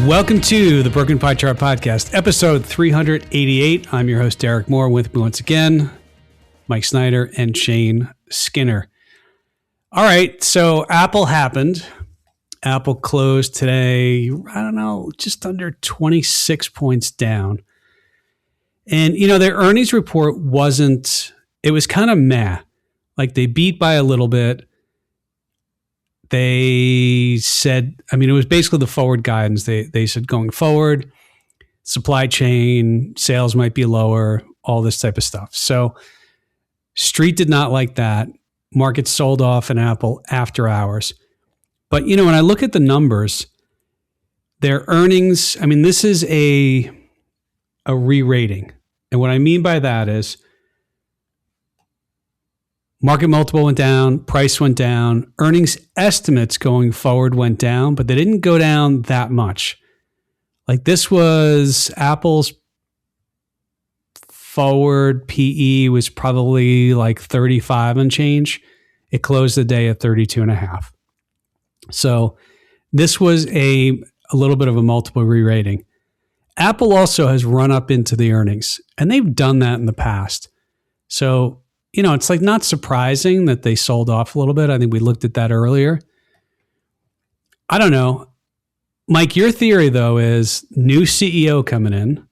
Welcome to the Broken Pie Chart Podcast, episode 388. I'm your host, Derek Moore. With me once again, Mike Snyder and Shane Skinner. All right, so Apple happened. Apple closed today, I don't know, just under 26 points down. And, you know, their earnings report it was kind of meh. Like they beat by a little bit. They said, I mean, it was basically the forward guidance. They said going forward, supply chain, sales might be lower, all this type of stuff. So Street did not like that. Market sold off in Apple after hours. But, you know, when I look at the numbers, their earnings, I mean, this is a re-rating. And what I mean by that is market multiple went down, price went down, earnings estimates going forward went down, but they didn't go down that much. Like this was Apple's forward PE was probably like 35 and change. It closed the day at 32.5. So this was a little bit of a multiple re-rating. Apple also has run up into the earnings, and they've done that in the past. So, you know, it's like not surprising that they sold off a little bit. I think we looked at that earlier. I don't know. Mike, your theory, though, is new CEO coming in.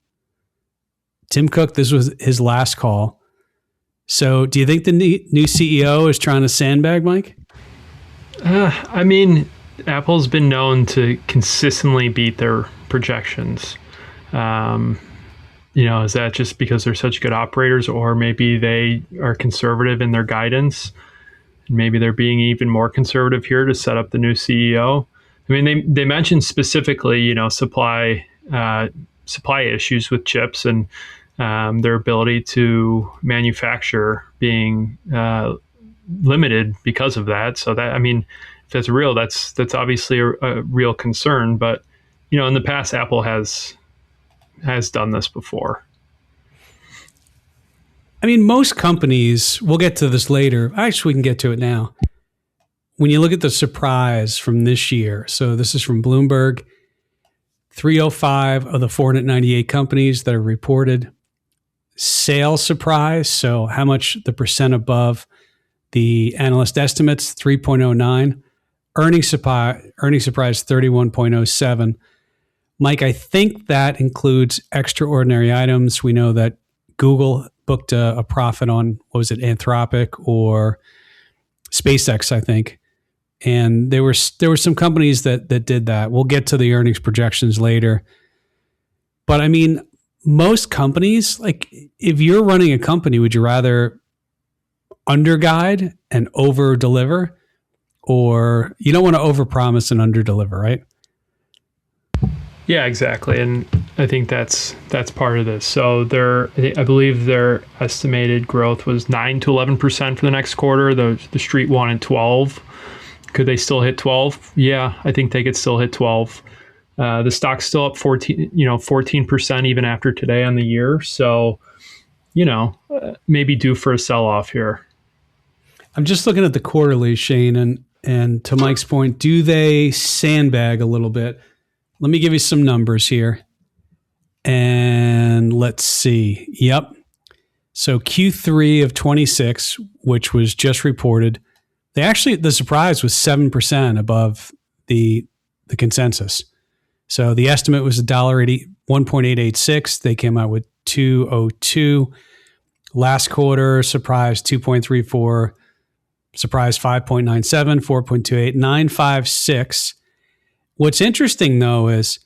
Tim Cook, this was his last call. So do you think the new CEO is trying to sandbag, Mike? I mean, Apple's been known to consistently beat their projections. You know, is that just because they're such good operators, or maybe they are conservative in their guidance? Maybe they're being even more conservative here to set up the new CEO. I mean, they mentioned specifically, you know, supply issues with chips and their ability to manufacture being limited because of that. So that, I mean, if that's real, that's obviously a real concern. But, you know, in the past, Apple has done this before. I mean, most companies, we'll get to this later. Actually, we can get to it now. When you look at the surprise from this year, so this is from Bloomberg, 305 of the 498 companies that are reported. Sales surprise, so how much the percent above the analyst estimates, 3.09. Earnings surprise, 31.07. Mike, I think that includes extraordinary items. We know that Google booked a profit on, what was it, Anthropic or SpaceX, I think. And there were some companies that did that. We'll get to the earnings projections later. But I mean, most companies, like if you're running a company, would you rather underguide and over deliver, or you don't want to overpromise and underdeliver, right? Yeah, exactly. And I think that's part of this. So I believe their estimated growth was 9 to 11% for the next quarter. The street wanted 12. Could they still hit 12? Yeah, I think they could still hit 12. The stock's still up 14% even after today on the year. So, you know, maybe due for a sell-off here. I'm just looking at the quarterly, Shane, and to Mike's point, do they sandbag a little bit? Let me give you some numbers here. And let's see. Yep. So Q3 of 26, which was just reported, the surprise was 7% above the consensus. So the estimate was $1.886. They came out with 202. Last quarter, surprise 2.34, surprise 5.97, 4.28, 956. What's interesting though is,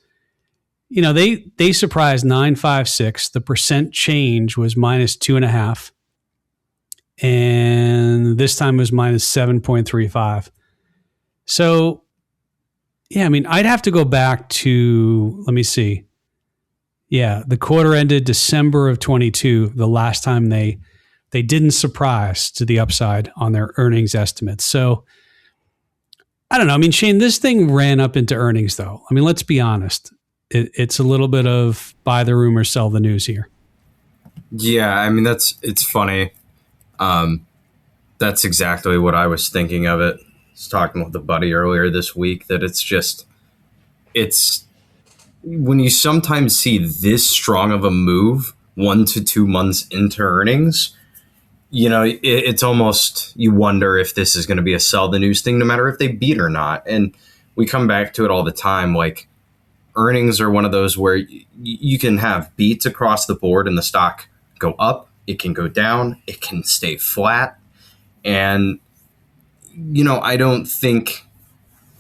you know, they surprised 956. The percent change was minus 2.5. And this time was minus 7.35. So, yeah, I mean, I'd have to go back to, let me see. Yeah, the quarter ended December of 22, the last time they didn't surprise to the upside on their earnings estimates. So, I don't know. I mean, Shane, this thing ran up into earnings, though. I mean, let's be honest. It's a little bit of buy the rumor, sell the news here. Yeah, I mean, it's funny. That's exactly what I was thinking of it. I was talking with a buddy earlier this week that it's when you sometimes see this strong of a move 1 to 2 months into earnings, it's almost, you wonder if this is going to be a sell the news thing, no matter if they beat or not. And we come back to it all the time. Like, earnings are one of those where you can have beats across the board and the stock go up, it can go down, it can stay flat. And, I don't think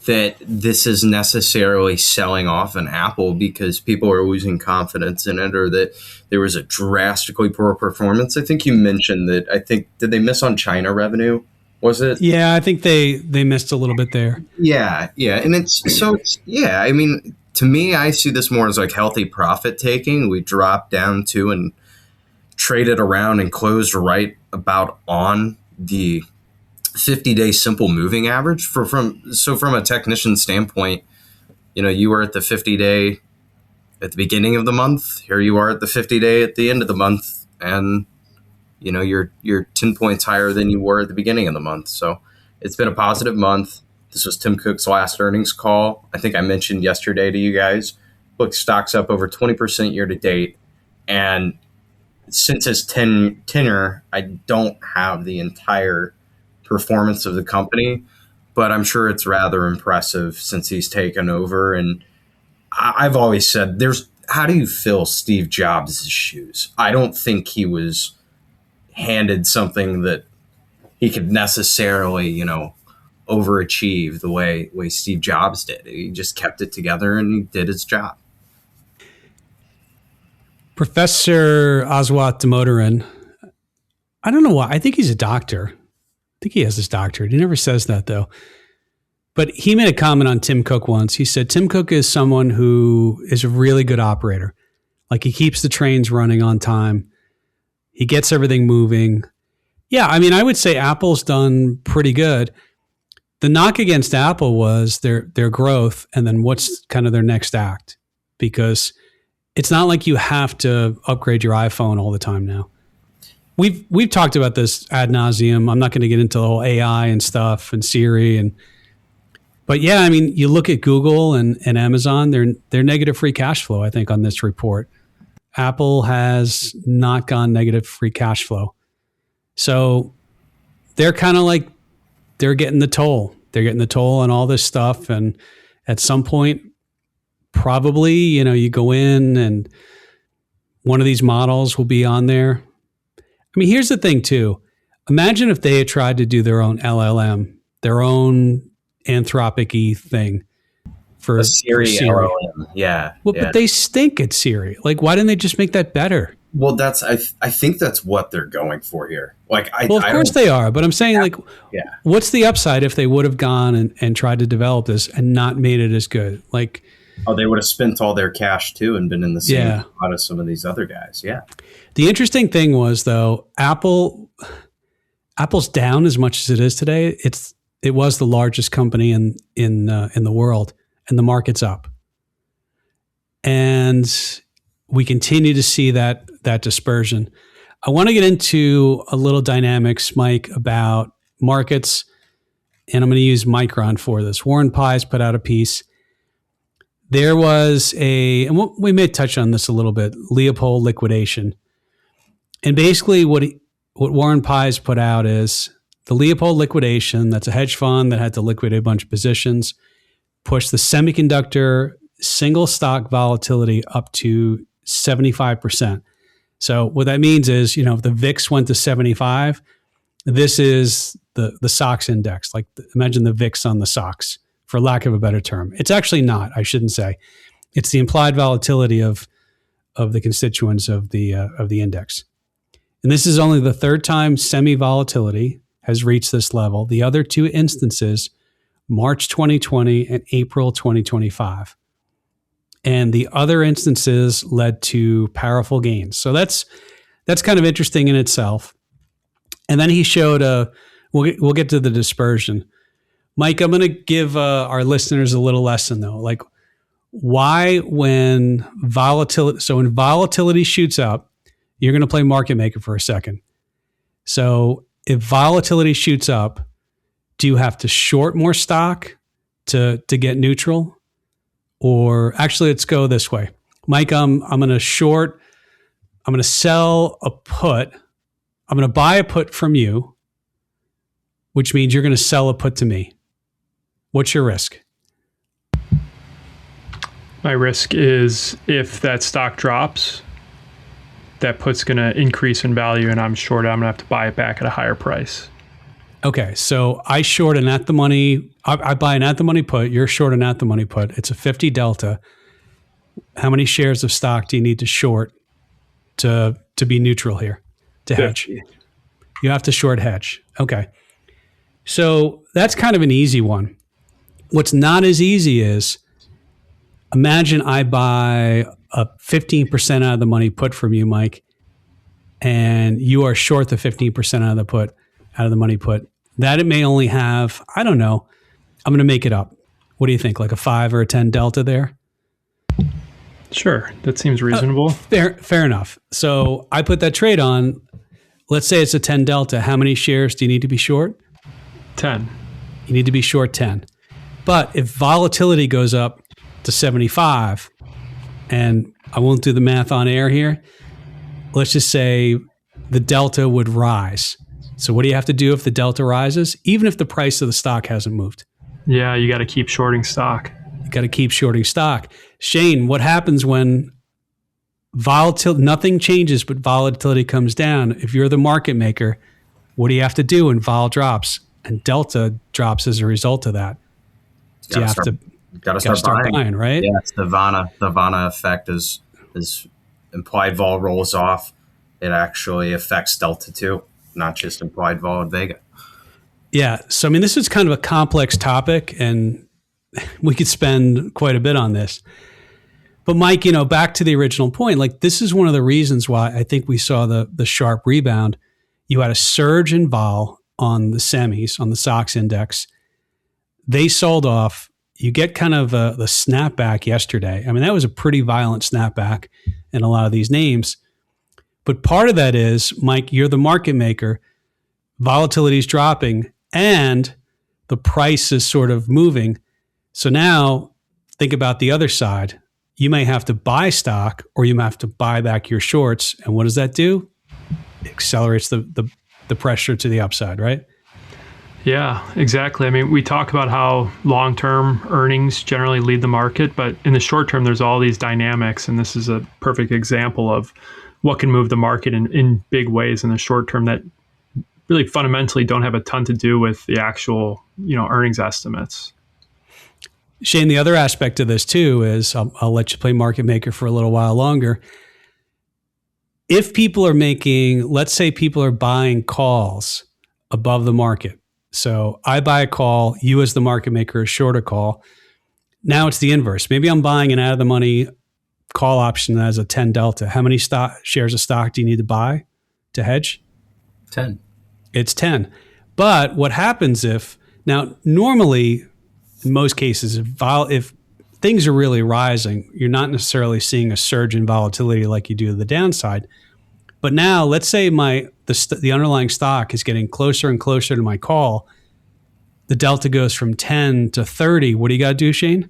that this is necessarily selling off an Apple because people are losing confidence in it, or that there was a drastically poor performance. I think you mentioned that. Did they miss on China revenue? Was it? Yeah, I think they missed a little bit there. Yeah. And I mean, to me, I see this more as like healthy profit taking. We dropped down to and traded around and closed right about on the 50-day simple moving average. From a technician standpoint, you were at the 50-day at the beginning of the month. Here you are at the 50-day at the end of the month, and you're 10 points higher than you were at the beginning of the month. So it's been a positive month. This was Tim Cook's last earnings call. I think I mentioned yesterday to you guys, look, stock's up over 20% year to date. And since his tenure, I don't have the entire performance of the company, but I'm sure it's rather impressive since he's taken over. And I've always said, how do you fill Steve Jobs' shoes? I don't think he was handed something that he could necessarily, overachieve the way Steve Jobs did. He just kept it together and he did his job. Professor Aswath Damodaran, I don't know why. I think he's a doctor. I think he has his doctorate. He never says that, though. But he made a comment on Tim Cook once. He said, Tim Cook is someone who is a really good operator. Like, he keeps the trains running on time. He gets everything moving. Yeah, I mean, I would say Apple's done pretty good. The knock against Apple was their growth, and then what's kind of their next act. Because it's not like you have to upgrade your iPhone all the time now. We've talked about this ad nauseum. I'm not going to get into the whole AI and stuff and Siri but yeah, I mean, you look at Google and Amazon, they're negative free cash flow, I think, on this report. Apple has not gone negative free cash flow. So they're kind of like, they're getting the toll. They're getting the toll on all this stuff. And at some point, probably, you go in and one of these models will be on there. I mean, here's the thing, too. Imagine if they had tried to do their own LLM, their own Anthropic-y thing for Siri. LLM. Yeah. Well, yeah. But they stink at Siri. Like, why didn't they just make that better? Well, I think that's what they're going for here. Like, of course they are, but I'm saying, what's the upside if they would have gone and tried to develop this and not made it as good? Like, they would have spent all their cash too and been in the same spot as some of these other guys. Yeah. The interesting thing was, though, Apple's down as much as it is today. It was the largest company in the world, and the market's up. And we continue to see that dispersion. I want to get into a little dynamics, Mike, about markets, and I'm going to use Micron for this. Warren Pies put out a piece. There was and we may touch on this a little bit, Leopold liquidation. And basically what Warren Pies put out is the Leopold liquidation, that's a hedge fund that had to liquidate a bunch of positions, pushed the semiconductor single stock volatility up to 75%. So what that means is, if the VIX went to 75, this is the SOX index. Like, imagine the VIX on the SOX, for lack of a better term. It's actually not, I shouldn't say. It's the implied volatility of the constituents of the index. And this is only the third time semi-volatility has reached this level. The other two instances, March 2020 and April 2025. And the other instances led to powerful gains. So that's kind of interesting in itself. And then he showed we'll get to the dispersion. Mike, I'm going to give our listeners a little lesson, though. Like, why when volatility shoots up, you're going to play market maker for a second. So if volatility shoots up, do you have to short more stock to get neutral? Or actually, let's go this way. Mike, I'm going to short, I'm going to sell a put. I'm going to buy a put from you, which means you're going to sell a put to me. What's your risk? My risk is if that stock drops, that put's going to increase in value and I'm short, I'm going to have to buy it back at a higher price. Okay, so I short an at the money, I buy an at the money put, you're short an at the money put. It's a 50 delta. How many shares of stock do you need to short to be neutral here, to hedge? 50. You have to short hedge. Okay. So that's kind of an easy one. What's not as easy is, imagine I buy a 15% out of the money put from you, Mike, and you are short the 15% out of the money put. That it may only have, I don't know, I'm going to make it up. What do you think? Like a 5 or a 10 delta there? Sure, that seems reasonable. Fair enough. So I put that trade on. Let's say it's a 10 delta. How many shares do you need to be short? 10. You need to be short 10. But if volatility goes up to 75, and I won't do the math on air here, let's just say the delta would rise. So what do you have to do if the delta rises? Even if the price of the stock hasn't moved. Yeah, you got to keep shorting stock. You got to keep shorting stock. Shane, what happens when nothing changes but volatility comes down? If you're the market maker, what do you have to do when vol drops and delta drops as a result of that? Do you have to start buying, right? Yeah, it's the Vana effect is implied vol rolls off. It actually affects delta too, not just implied vol and Vega. Yeah. So, I mean, this is kind of a complex topic and we could spend quite a bit on this. But Mike, back to the original point, like this is one of the reasons why I think we saw the sharp rebound. You had a surge in vol on the semis, on the SOX index. They sold off. You get kind of the snapback yesterday. I mean, that was a pretty violent snapback in a lot of these names. But part of that is, Mike, you're the market maker. Volatility is dropping and the price is sort of moving. So now think about the other side. You may have to buy stock or you may have to buy back your shorts. And what does that do? It accelerates the pressure to the upside, right? Yeah, exactly. I mean, we talk about how long-term earnings generally lead the market, but in the short term, there's all these dynamics. And this is a perfect example of what can move the market in big ways in the short term that really fundamentally don't have a ton to do with the actual, earnings estimates. Shane, the other aspect of this too is, I'll let you play market maker for a little while longer. If people are let's say people are buying calls above the market. So I buy a call, you as the market maker short a call. Now it's the inverse. Maybe I'm buying an out of the money call option that has a 10 delta. How many shares of stock do you need to buy to hedge? 10. It's 10. But what happens now normally in most cases, if things are really rising, you're not necessarily seeing a surge in volatility like you do the downside. But now, let's say the underlying stock is getting closer and closer to my call. The delta goes from 10 to 30. What do you got to do, Shane?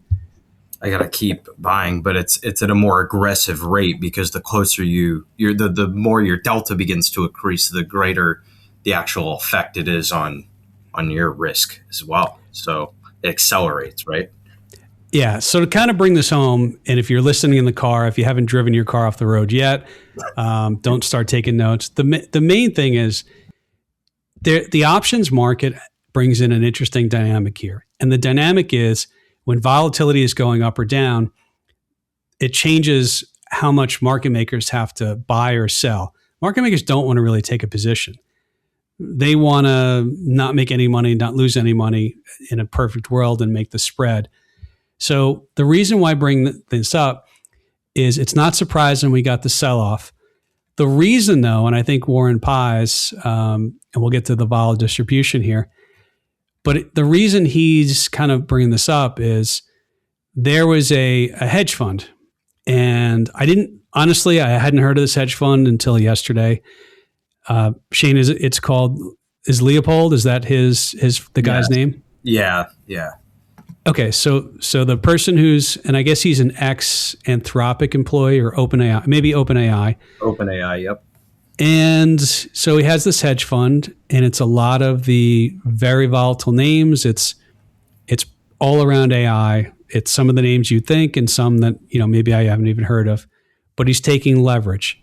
I got to keep buying, but it's at a more aggressive rate because the closer the more your delta begins to increase, the greater the actual effect it is on your risk as well. So it accelerates, right? Yeah. So to kind of bring this home, and if you're listening in the car, if you haven't driven your car off the road yet, don't start taking notes. The main thing is the options market brings in an interesting dynamic here. And the dynamic is when volatility is going up or down, it changes how much market makers have to buy or sell. Market makers don't want to really take a position. They want to not make any money, not lose any money in a perfect world and make the spread. So the reason why I bring this up is it's not surprising we got the sell-off. The reason, though, and I think Warren Pies, and we'll get to the vol distribution here, but the reason he's kind of bringing this up is there was a hedge fund. And I hadn't heard of this hedge fund until yesterday. Shane, is Leopold? Is that the guy's name? Yeah. Okay, so the person who's, and I guess he's an ex Anthropic employee or OpenAI, maybe OpenAI. OpenAI, yep. And so he has this hedge fund, and it's a lot of the very volatile names. It's all around AI. It's some of the names you think, and some that maybe I haven't even heard of. But he's taking leverage.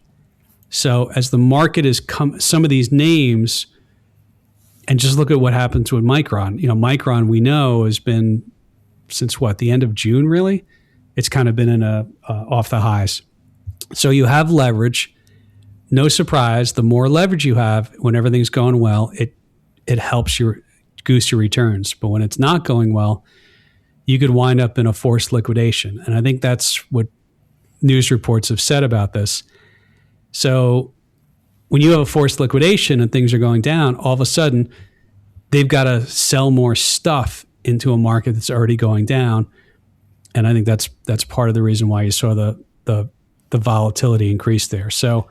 So as the market has come, some of these names, and just look at what happens with Micron. Micron we know has been since the end of June, really. It's kind of been in a off the highs. So you have leverage. No surprise, the more leverage you have when everything's going well, it helps you goose your returns. But when it's not going well, you could wind up in a forced liquidation. And I think that's what news reports have said about this. So when you have a forced liquidation and things are going down, all of a sudden they've got to sell more stuff into a market that's already going down. And I think that's part of the reason why you saw the volatility increase there. So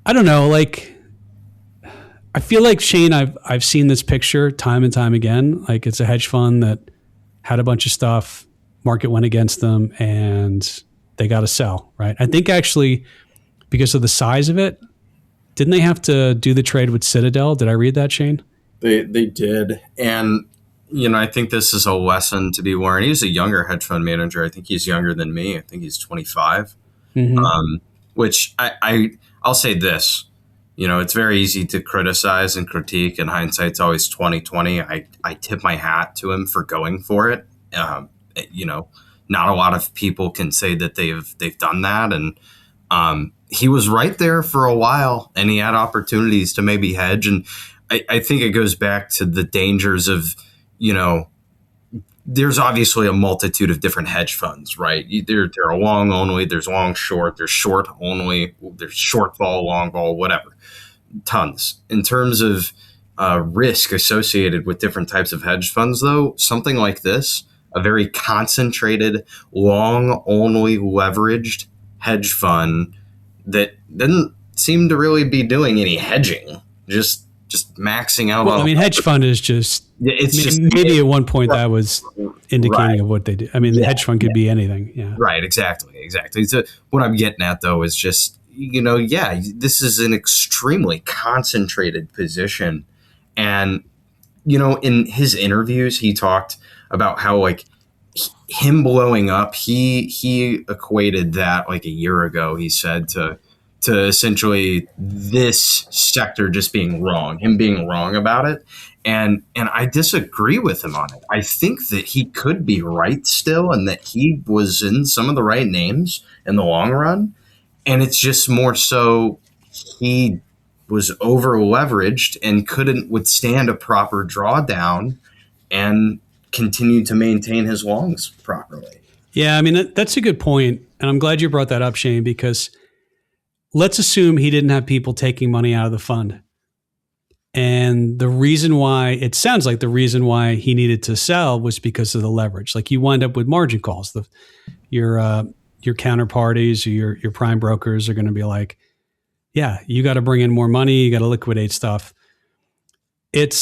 I don't know, I feel like, Shane, I've seen this picture time and time again. Like, it's a hedge fund that had a bunch of stuff, market went against them, and they got to sell, right? I think actually, because of the size of it, didn't they have to do the trade with Citadel? Did I read that, Shane? They did. And, I think this is a lesson to be learned. He's a younger hedge fund manager. I think he's younger than me. I think he's 25. Mm-hmm. Which I'll say this, it's very easy to criticize and critique, and hindsight's always 20/20. I tip my hat to him for going for it. Not a lot of people can say that they've done that, and he was right there for a while, and he had opportunities to maybe hedge. And I think it goes back to the dangers of, there's obviously a multitude of different hedge funds, right? There are long only, there's long short, there's short only, there's short vol, long vol, whatever. Tons. In terms of risk associated with different types of hedge funds, though, something like this, a very concentrated, long only leveraged hedge fund that didn't seem to really be doing any hedging, just maxing out. Well, hedge fund is just, maybe at one point that was indicating of what they do. The hedge fund could be anything. Yeah. Right. Exactly. So what I'm getting at, though, is just, this is an extremely concentrated position. And, in his interviews, he talked about how, him blowing up, he equated that a year ago, he said, to essentially this sector just being wrong, him being wrong about it. And I disagree with him on it. I think that he could be right still, and that he was in some of the right names in the long run. And it's just more so he was over leveraged and couldn't withstand a proper drawdown and continued to maintain his longs properly. Yeah, that's a good point. And I'm glad you brought that up, Shane, because let's assume he didn't have people taking money out of the fund. And the reason why, it sounds like the reason why he needed to sell was because of the leverage. You wind up with margin calls. Your counterparties or your prime brokers are going to be like, yeah, you got to bring in more money. You got to liquidate stuff. It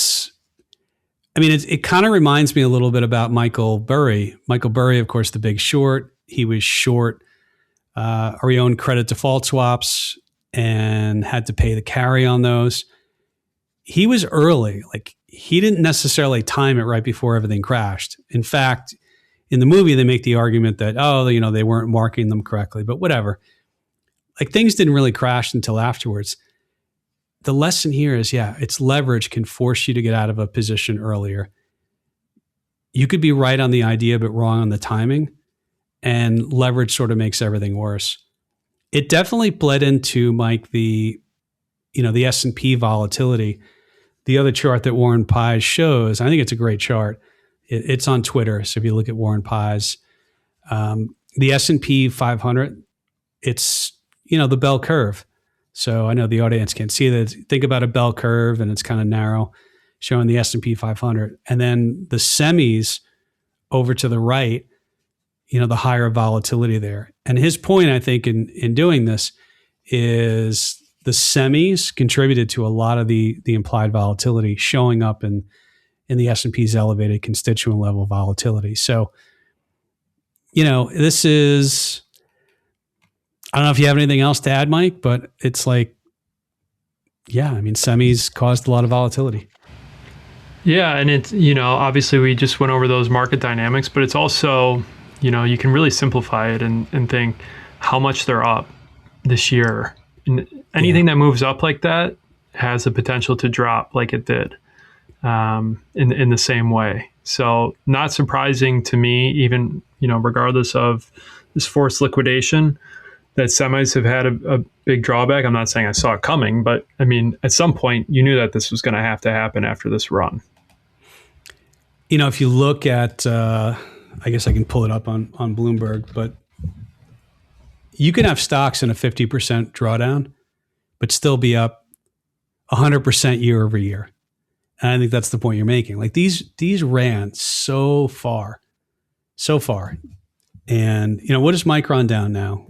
kind of reminds me a little bit about Michael Burry. Michael Burry, of course, the big short. He was short or he owned credit default swaps and had to pay the carry on those. He was early. He didn't necessarily time it right before everything crashed. In fact, in the movie, they make the argument that, they weren't marking them correctly, but whatever. Things didn't really crash until afterwards. The lesson here is, it's leverage can force you to get out of a position earlier. You could be right on the idea, but wrong on the timing. And leverage sort of makes everything worse. It definitely bled into, Mike, the S&P volatility. The other chart that Warren Pies shows, I think it's a great chart. It's on Twitter. So if you look at Warren Pies, the S&P 500, it's, the bell curve. So I know the audience can't see that. Think about a bell curve, and it's kind of narrow, showing the S&P 500. And then the semis over to the right, the higher volatility there. And his point, I think, in doing this is the semis contributed to a lot of the implied volatility showing up in in the S&P's elevated constituent level volatility. So, this is, I don't know if you have anything else to add, Mike, but it's like, yeah, I mean, semis caused a lot of volatility. Yeah, and it's, obviously we just went over those market dynamics, but it's also, you can really simplify it and think how much they're up this year. And anything that moves up like that has the potential to drop like it did in the same way. So not surprising to me, even, regardless of this forced liquidation, that semis have had a big drawback. I'm not saying I saw it coming, but I mean, at some point you knew that this was going to have to happen after this run. If you look at, I guess I can pull it up on Bloomberg, but you can have stocks in a 50% drawdown, but still be up 100% year over year. And I think that's the point you're making. Like these ran so far. And, what is Micron down now?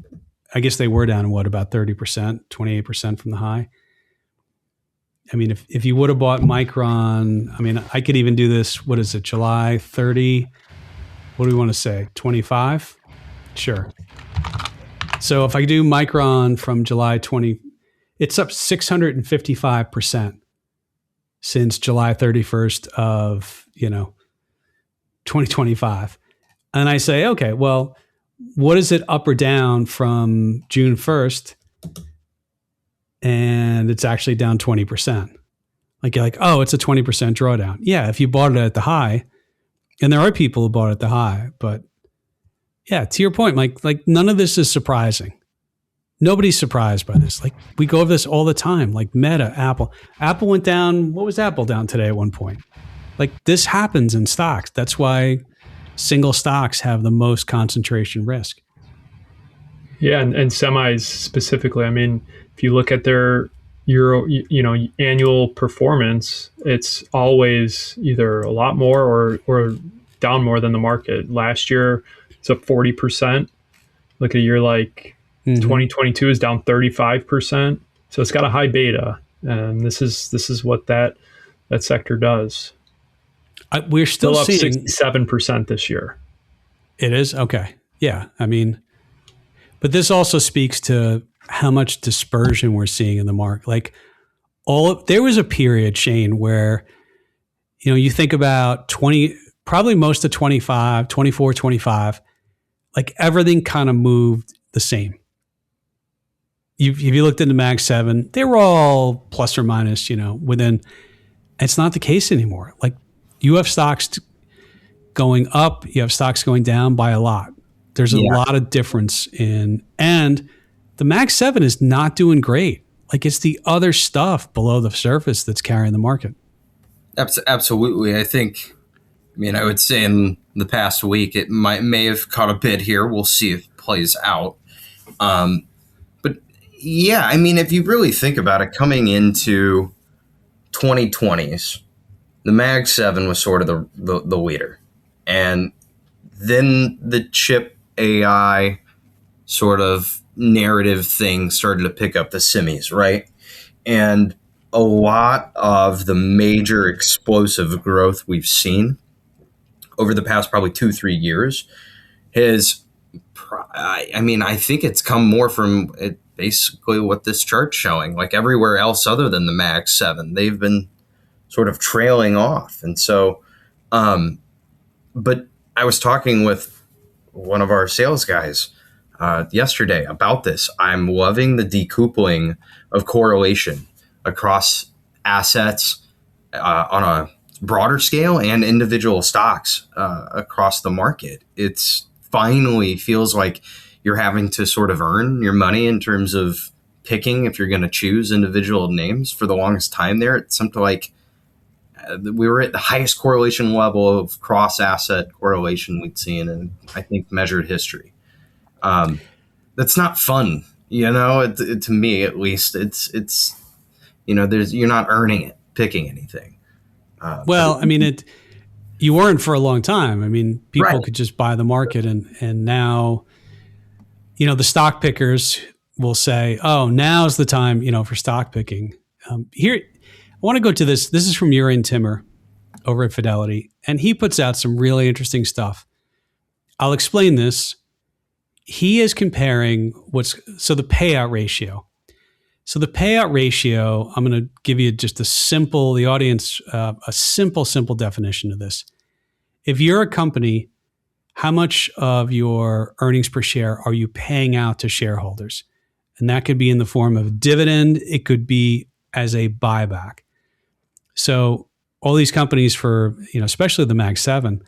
I guess they were down about 30%, 28% from the high. I mean, if you would have bought Micron, I mean, I could even do this. What is it? July 30. What do we want to say? 25? Sure. So if I do Micron from July 20, it's up 655% since July 31st of, 2025. And I say, okay, well, what is it up or down from June 1st? And it's actually down 20%. Like you're like, oh, it's a 20% drawdown. Yeah, if you bought it at the high, and there are people who bought it at the high, but yeah, to your point, Mike, like none of this is surprising. Nobody's surprised by this. Like we go over this all the time, like Meta, Apple. Apple went down. What was Apple down today at one point? Like this happens in stocks. That's why single stocks have the most concentration risk. Yeah, and semis specifically. I mean, if you look at their annual performance, it's always either a lot more or down more than the market. Last year, it's up 40%. Look at a year like 2022 is down 35%. So it's got a high beta, and this is what that sector does. We're still up seeing 67% this year. It is okay. Yeah, I mean. But this also speaks to how much dispersion we're seeing in the market. Like there was a period, Shane, where, you think about probably most of 24, 25, like everything kind of moved the same. If you looked into Mag 7, they were all plus or minus, within. It's not the case anymore. Like you have stocks going up, you have stocks going down by a lot. There's a lot of difference and the Mag 7 is not doing great. Like it's the other stuff below the surface that's carrying the market. Absolutely. I would say in the past week, it may have caught a bid here. We'll see if it plays out. But yeah, I mean, if you really think about it, coming into 2020s, the Mag 7 was sort of the leader. And then the chip AI sort of narrative thing started to pick up the semis, right? And a lot of the major explosive growth we've seen over the past probably 2-3 years I think it's come more from it, basically what this chart's showing. Like everywhere else other than the Mag 7, they've been sort of trailing off. And so, but I was talking with one of our sales guys yesterday about this. I'm loving the decoupling of correlation across assets on a broader scale and individual stocks across the market. It's finally feels like you're having to sort of earn your money in terms of picking if you're going to choose individual names. For the longest time there, it's something like we were at the highest correlation level of cross-asset correlation we'd seen in, I think, measured history. That's not fun, to me at least. It's you're not earning it, picking anything. Well, I mean, you weren't for a long time. I mean, people could just buy the market, and now, the stock pickers will say, "Oh, now's the time, for stock picking." Here, I want to go to this. This is from Urian Timmer. over at Fidelity, and he puts out some really interesting stuff. I'll explain this. He is comparing the payout ratio. So the payout ratio, I'm going to give you just a simple definition of this. If you're a company, how much of your earnings per share are you paying out to shareholders? And that could be in the form of dividend. It could be as a buyback. So all these companies especially the Mag 7,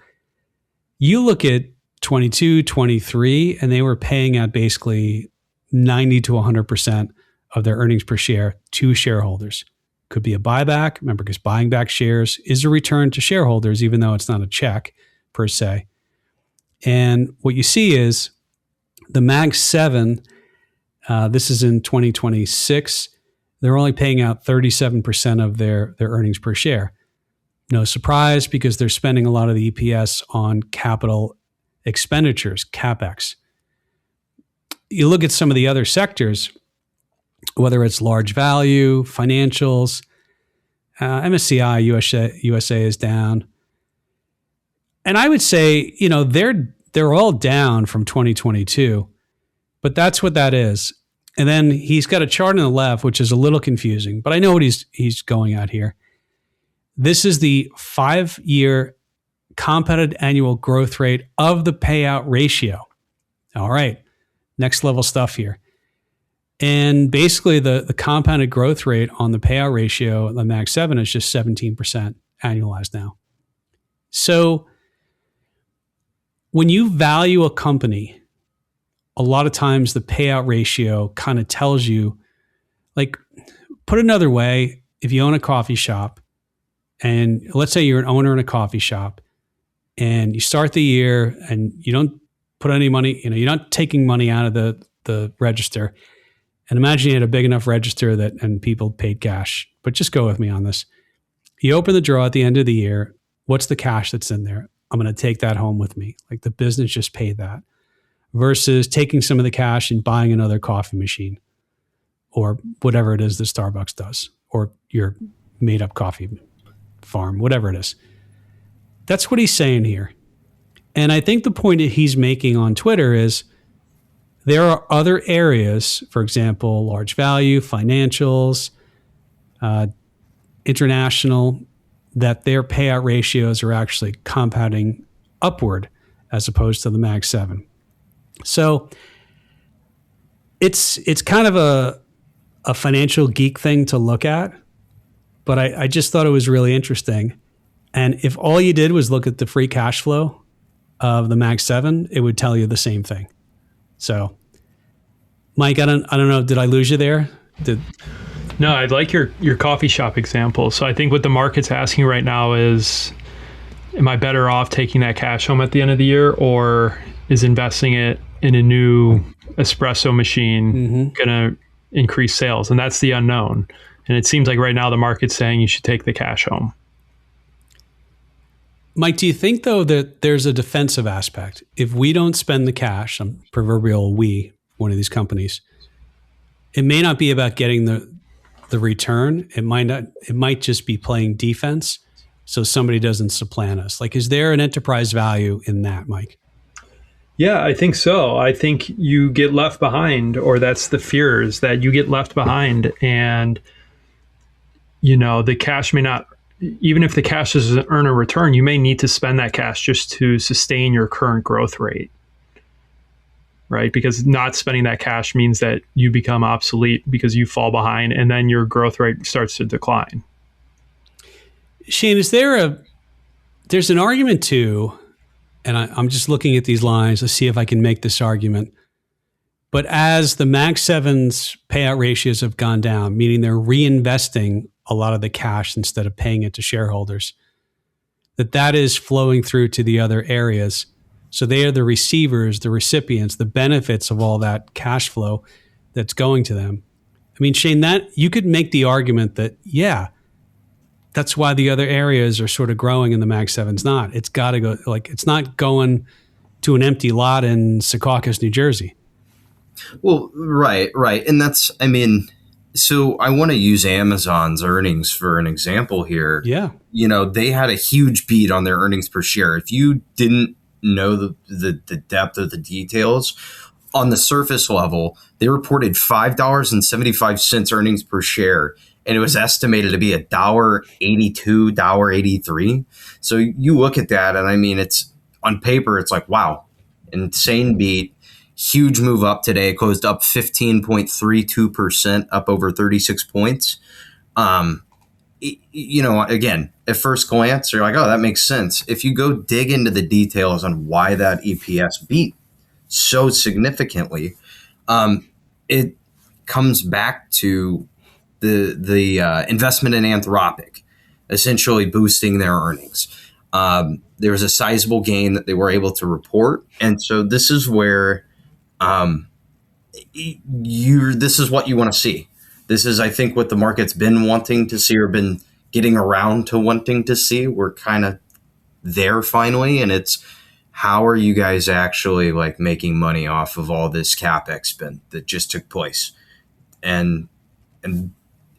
you look at 22, 23, and they were paying out basically 90 to 100% of their earnings per share to shareholders. Could be a buyback, remember, because buying back shares is a return to shareholders, even though it's not a check per se. And what you see is the Mag 7, this is in 2026, they're only paying out 37% of their earnings per share. No surprise, because they're spending a lot of the EPS on capital expenditures, CapEx. You look at some of the other sectors, whether it's large value, financials, MSCI USA is down. And I would say, they're all down from 2022, but that's what that is. And then he's got a chart on the left, which is a little confusing, but I know what he's going at here. This is the 5-year compounded annual growth rate of the payout ratio. All right, next level stuff here. And basically the compounded growth rate on the payout ratio, the Mag 7, is just 17% annualized now. So when you value a company, a lot of times the payout ratio kind of tells you, like, put another way, if you own a coffee shop, and let's say you're an owner in a coffee shop, and you start the year and you don't put any money, you're not taking money out of the register. And imagine you had a big enough register and people paid cash. But just go with me on this. You open the drawer at the end of the year. What's the cash that's in there? I'm going to take that home with me. Like, the business just paid that. Versus taking some of the cash and buying another coffee machine or whatever it is that Starbucks does, or your made up coffee farm, whatever it is. That's what he's saying here. And I think the point that he's making on Twitter is there are other areas, for example, large value, financials, international, that their payout ratios are actually compounding upward as opposed to the Mag 7. So it's kind of a financial geek thing to look at, but I just thought it was really interesting. And if all you did was look at the free cash flow of the Mag 7, it would tell you the same thing. So, Mike, I don't know, did I lose you there? No, I'd like your coffee shop example. So I think what the market's asking right now is, am I better off taking that cash home at the end of the year, or is investing it in a new espresso machine going to increase sales? And that's the unknown. And it seems like right now the market's saying you should take the cash home. Mike, do you think, though, that there's a defensive aspect? If we don't spend the cash, some proverbial we, one of these companies, it may not be about getting the return. It might just be playing defense so somebody doesn't supplant us. Like, is there an enterprise value in that, Mike? Yeah, I think so. I think you get left behind, or that's the fear, is that you get left behind, and the cash may not, even if the cash doesn't earn a return, you may need to spend that cash just to sustain your current growth rate, right? Because not spending that cash means that you become obsolete because you fall behind, and then your growth rate starts to decline. Shane, there's an argument too, and I'm just looking at these lines to see if I can make this argument. But as the Mag 7's payout ratios have gone down, meaning they're reinvesting a lot of the cash instead of paying it to shareholders, that is flowing through to the other areas. So they are the receivers, the recipients, the benefits of all that cash flow that's going to them. I mean, Shane, that you could make the argument that, yeah, that's why the other areas are sort of growing and the Mag 7's not. It's got to go, like, it's not going to an empty lot in Secaucus, New Jersey. Well, right. And that's, I mean, So I want to use Amazon's earnings for an example here. Yeah. They had a huge beat on their earnings per share. If you didn't know the depth of the details, on the surface level, they reported $5.75 earnings per share, and it was estimated to be $1.82, $1.83. So you look at that, and I mean, it's on paper, it's like, wow, insane beat. Huge move up today. It closed up 15.32%, up over 36 points. Again, at first glance, you're like, oh, that makes sense. If you go dig into the details on why that EPS beat so significantly, it comes back to the investment in Anthropic, essentially boosting their earnings. There was a sizable gain that they were able to report, and so this is where this is what you want to see. This is, I think, what the market's been wanting to see or been getting around to wanting to see. We're kind of there finally, and it's how are you guys actually like making money off of all this CapEx spend that just took place? And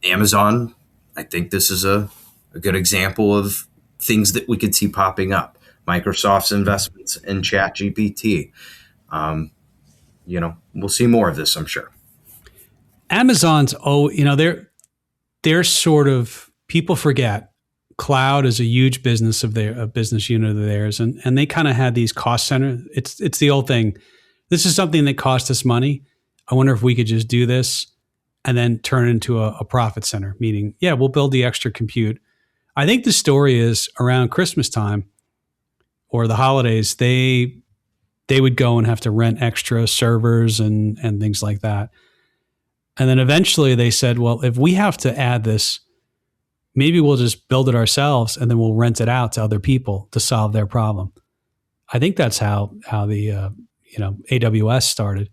Amazon, I think this is a good example of things that we could see popping up. Microsoft's investments in ChatGPT. We'll see more of this, I'm sure. Amazon's, they're sort of, people forget cloud is a huge business of a business unit of theirs. And they kind of had these cost centers. It's the old thing. This is something that cost us money. I wonder if we could just do this and then turn it into a profit center, meaning, yeah, we'll build the extra compute. I think the story is around Christmas time or the holidays, they would go and have to rent extra servers and things like that. And then eventually they said, well, if we have to add this, maybe we'll just build it ourselves and then we'll rent it out to other people to solve their problem. I think that's how the AWS started.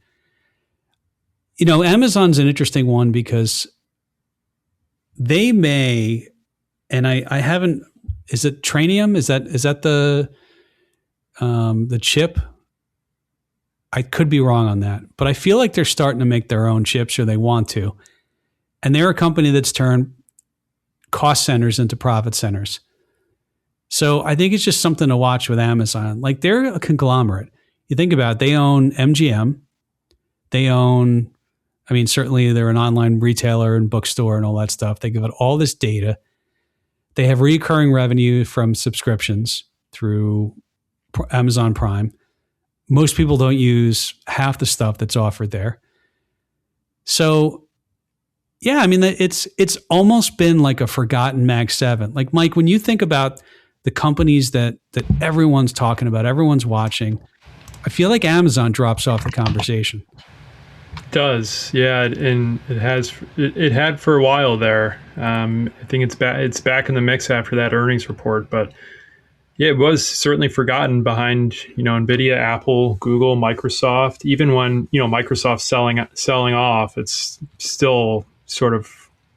Amazon's an interesting one because they may, and I haven't. Is it Trainium? Is that the chip? I could be wrong on that, but I feel like they're starting to make their own chips, or they want to. And they're a company that's turned cost centers into profit centers. So I think it's just something to watch with Amazon. Like, they're a conglomerate. You think about it, they own MGM. They own, certainly they're an online retailer and bookstore and all that stuff. They give it all this data. They have recurring revenue from subscriptions through Amazon Prime. Most people don't use half the stuff that's offered there. So, yeah, it's almost been like a forgotten Mag 7. Like, Mike, when you think about the companies that everyone's talking about, everyone's watching, I feel like Amazon drops off the conversation. It does, yeah, and it had for a while there. I think it's back in the mix after that earnings report, but yeah, it was certainly forgotten behind, NVIDIA, Apple, Google, Microsoft. Even when, Microsoft's selling off, it's still sort of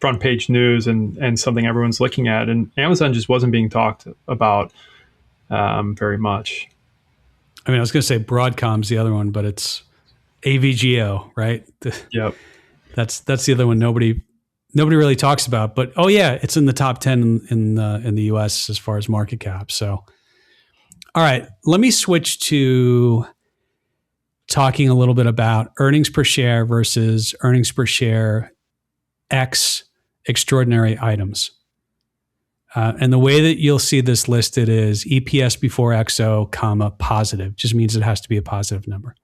front page news and something everyone's looking at. And Amazon just wasn't being talked about very much. I was going to say Broadcom's the other one, but it's AVGO, right? Yep. That's the other one nobody really talks about, but oh yeah, it's in the top 10 in the US as far as market cap. So, all right, let me switch to talking a little bit about earnings per share versus earnings per share X extraordinary items. And the way that you'll see this listed is EPS before XO, positive. Just means it has to be a positive number.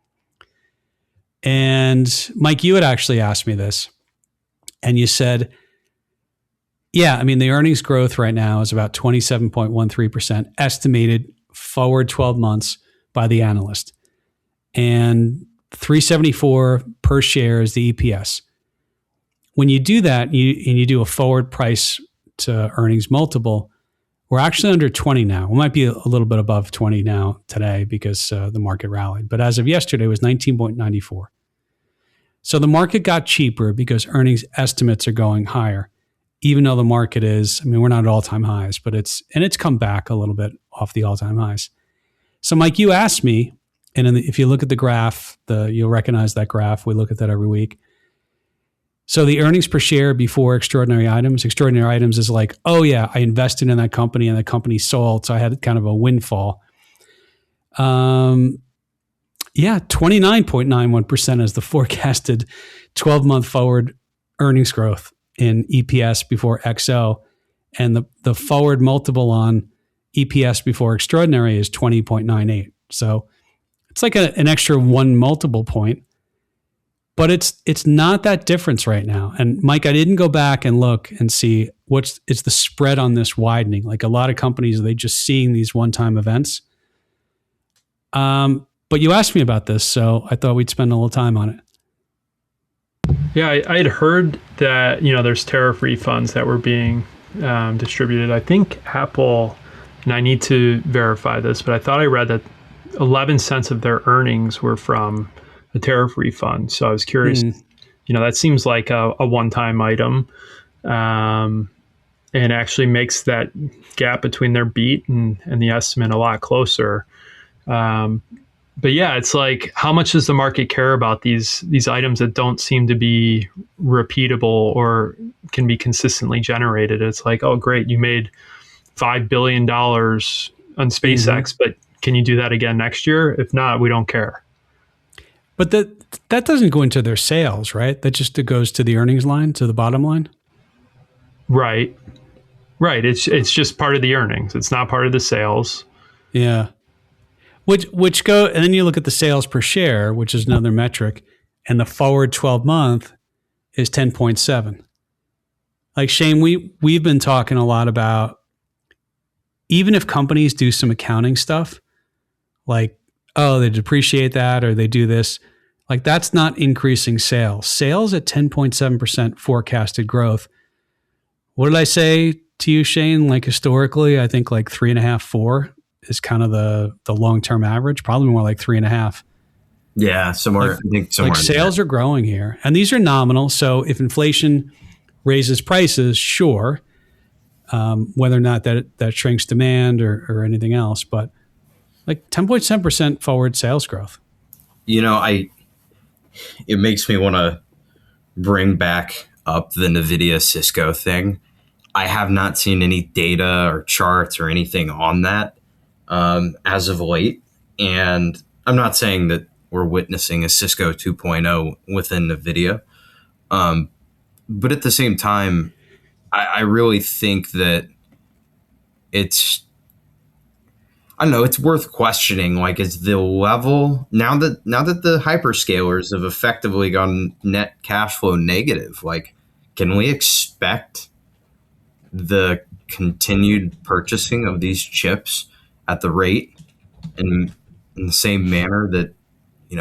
And Mike, you had actually asked me this. And you said, yeah, the earnings growth right now is about 27.13% estimated forward 12 months by the analyst. And $3.74 per share is the EPS. When you do that and you do a forward price to earnings multiple, we're actually under 20 now. We might be a little bit above 20 now today because the market rallied. But as of yesterday, it was 19.94. So the market got cheaper because earnings estimates are going higher, even though the market is, we're not at all-time highs, but it's come back a little bit off the all-time highs. So Mike, you asked me, and if you look at the graph, you'll recognize that graph. We look at that every week. So the earnings per share before extraordinary items is like, oh yeah, I invested in that company and the company sold, so I had kind of a windfall. 29.91% is the forecasted 12-month forward earnings growth in EPS before XO. And the forward multiple on EPS before extraordinary is 20.98. So it's like an extra one multiple point, but it's not that difference right now. And Mike, I didn't go back and look and see is the spread on this widening. Like a lot of companies, they just seeing these one-time events. But you asked me about this, so I thought we'd spend a little time on it. Yeah, I had heard that, there's tariff refunds that were being distributed. I think Apple, and I need to verify this, but I thought I read that 11 cents of their earnings were from a tariff refund. So I was curious, that seems like a one-time item, and actually makes that gap between their beat and the estimate a lot closer. But yeah, it's like, how much does the market care about these items that don't seem to be repeatable or can be consistently generated? It's like, oh, great, you made $5 billion on SpaceX, but can you do that again next year? If not, we don't care. But that doesn't go into their sales, right? That just goes to the earnings line, to the bottom line? Right. It's just part of the earnings. It's not part of the sales. Yeah. Which go, and then you look at the sales per share, which is another metric, and the forward 12 month is 10.7. Like Shane, we've been talking a lot about, even if companies do some accounting stuff, like, oh, they depreciate that or they do this, like that's not increasing sales. Sales at 10.7% forecasted growth. What did I say to you, Shane? Like historically, I think like 3.5, 4 is kind of the long-term average, probably more like 3.5. Yeah, somewhere. I think somewhere. Like sales are growing here, and these are nominal. So if inflation raises prices, sure, whether or not that shrinks demand or anything else, but like 10.7% forward sales growth. It makes me want to bring back up the NVIDIA Cisco thing. I have not seen any data or charts or anything on that as of late. And I'm not saying that we're witnessing a Cisco 2.0 within NVIDIA. But at the same time, I really think that it's worth questioning. Like, is the level now that the hyperscalers have effectively gone net cash flow negative, like, can we expect the continued purchasing of these chips at the rate and in the same manner that,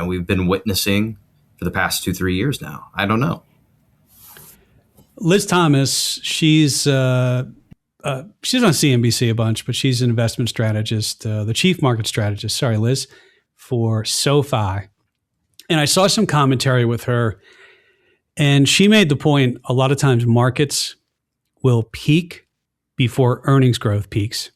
we've been witnessing for the past 2-3 years now? I don't know. Liz Thomas, she's on CNBC a bunch, but she's an investment strategist, the chief market strategist, sorry, Liz, for SoFi. And I saw some commentary with her, and she made the point a lot of times markets will peak before earnings growth peaks.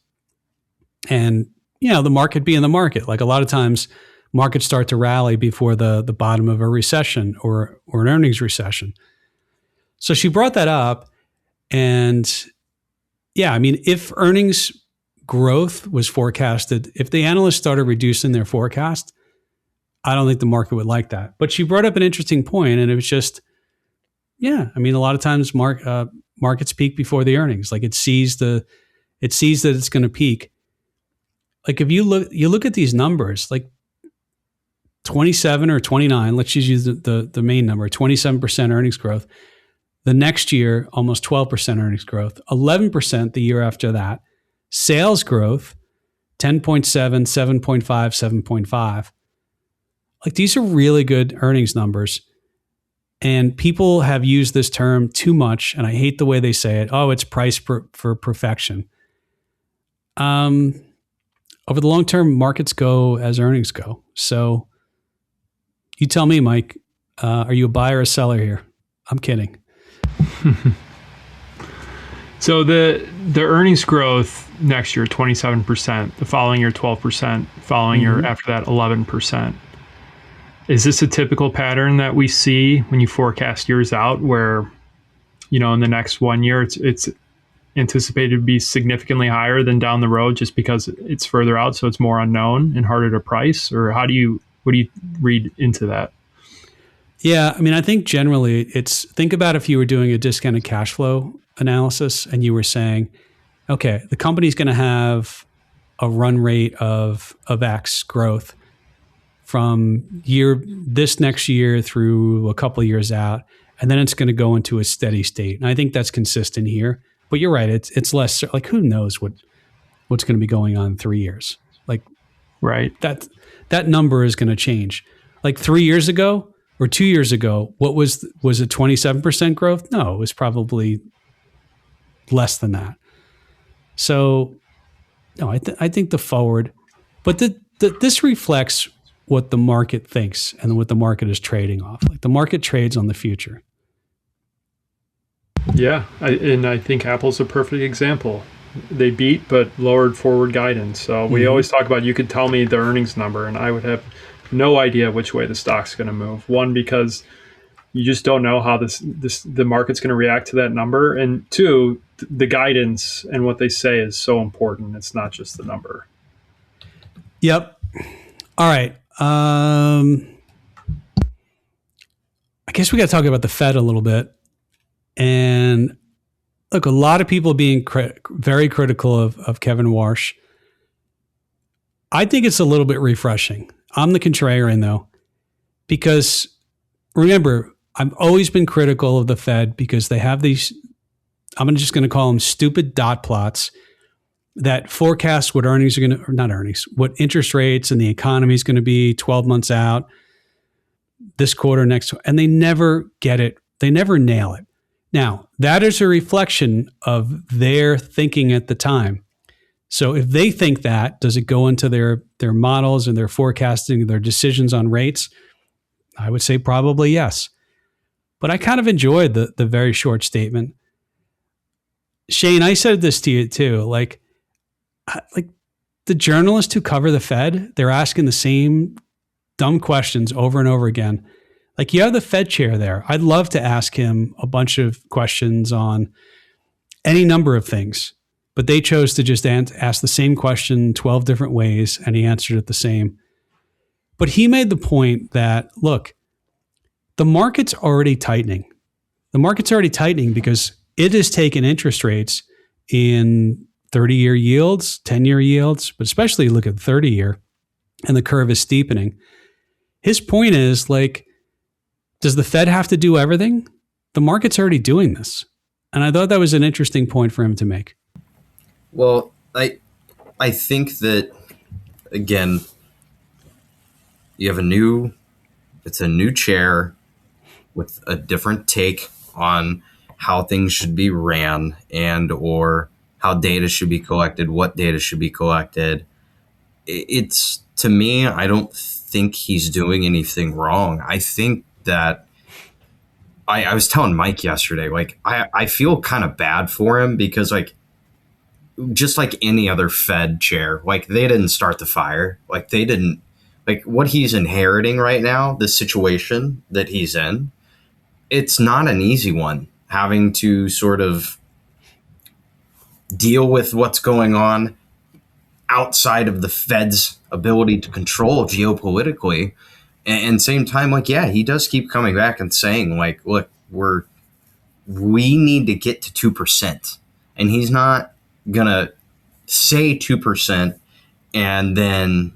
And, the market being the market, like a lot of times markets start to rally before the bottom of a recession or an earnings recession. So she brought that up, and if earnings growth was forecasted, if the analysts started reducing their forecast, I don't think the market would like that. But she brought up an interesting point, and it was just, a lot of times markets peak before the earnings. Like it sees that it's going to peak. Like if you look at these numbers, like 27 or 29, let's just use the main number, 27% earnings growth. The next year, almost 12% earnings growth, 11% the year after that. Sales growth, 10.7, 7.5, 7.5. Like these are really good earnings numbers. And people have used this term too much, and I hate the way they say it. Oh, it's price for perfection. Over the long term, markets go as earnings go. So you tell me, Mike, are you a buyer or a seller here? I'm kidding. So the earnings growth next year, 27%, the following year, 12%, following year after that, 11%. Is this a typical pattern that we see when you forecast years out where, in the next 1 year, it's anticipated to be significantly higher than down the road just because it's further out, so it's more unknown and harder to price? Or what do you read into that? Yeah, I mean, I think generally think about if you were doing a discounted cash flow analysis and you were saying, okay, the company's going to have a run rate of X growth from this next year through a couple of years out, and then it's going to go into a steady state. And I think that's consistent here. But you're right; it's less like who knows what's going to be going on in 3 years. Like, right, that number is going to change. Like 3 years ago or 2 years ago, what was it 27% growth? No, it was probably less than that. So, no, I think the forward, but this reflects what the market thinks and what the market is trading off. Like the market trades on the future. Yeah, I think Apple's a perfect example. They beat but lowered forward guidance. So we always talk about, you could tell me the earnings number and I would have no idea which way the stock's going to move. One, because you just don't know how the market's going to react to that number. And two, the guidance and what they say is so important. It's not just the number. Yep. All right. I guess we got to talk about the Fed a little bit. And look, a lot of people being very critical of Kevin Warsh. I think it's a little bit refreshing. I'm the contrarian, though, because remember, I've always been critical of the Fed because they have these, I'm just going to call them stupid dot plots that forecast what earnings are going to, or not earnings, what interest rates and the economy is going to be 12 months out, this quarter, next, and they never get it. They never nail it. Now, that is a reflection of their thinking at the time. So if they think that, does it go into their models and their forecasting, their decisions on rates? I would say probably yes. But I kind of enjoyed the very short statement. Shane, I said this to you too. Like the journalists who cover the Fed, they're asking the same dumb questions over and over again. Like you have the Fed chair there. I'd love to ask him a bunch of questions on any number of things, but they chose to just ask the same question 12 different ways, and he answered it the same. But he made the point that, look, the market's already tightening. The market's already tightening because it has taken interest rates in 30-year yields, 10-year yields, but especially look at 30-year, and the curve is steepening. His point is, like, does the Fed have to do everything? The market's already doing this. And I thought that was an interesting point for him to make. Well, I think that, again, you have it's a new chair with a different take on how things should be ran and or how data should be collected, what data should be collected. It's, to me, I don't think he's doing anything wrong. I think that I was telling Mike yesterday, like, I feel kind of bad for him because, like, just like any other Fed chair, like, they didn't start the fire. Like, they didn't, like, what he's inheriting right now, the situation that he's in, it's not an easy one, having to sort of deal with what's going on outside of the Fed's ability to control geopolitically. And same time, like, yeah, he does keep coming back and saying, like, look, we need to get to 2%. And he's not going to say 2% and then,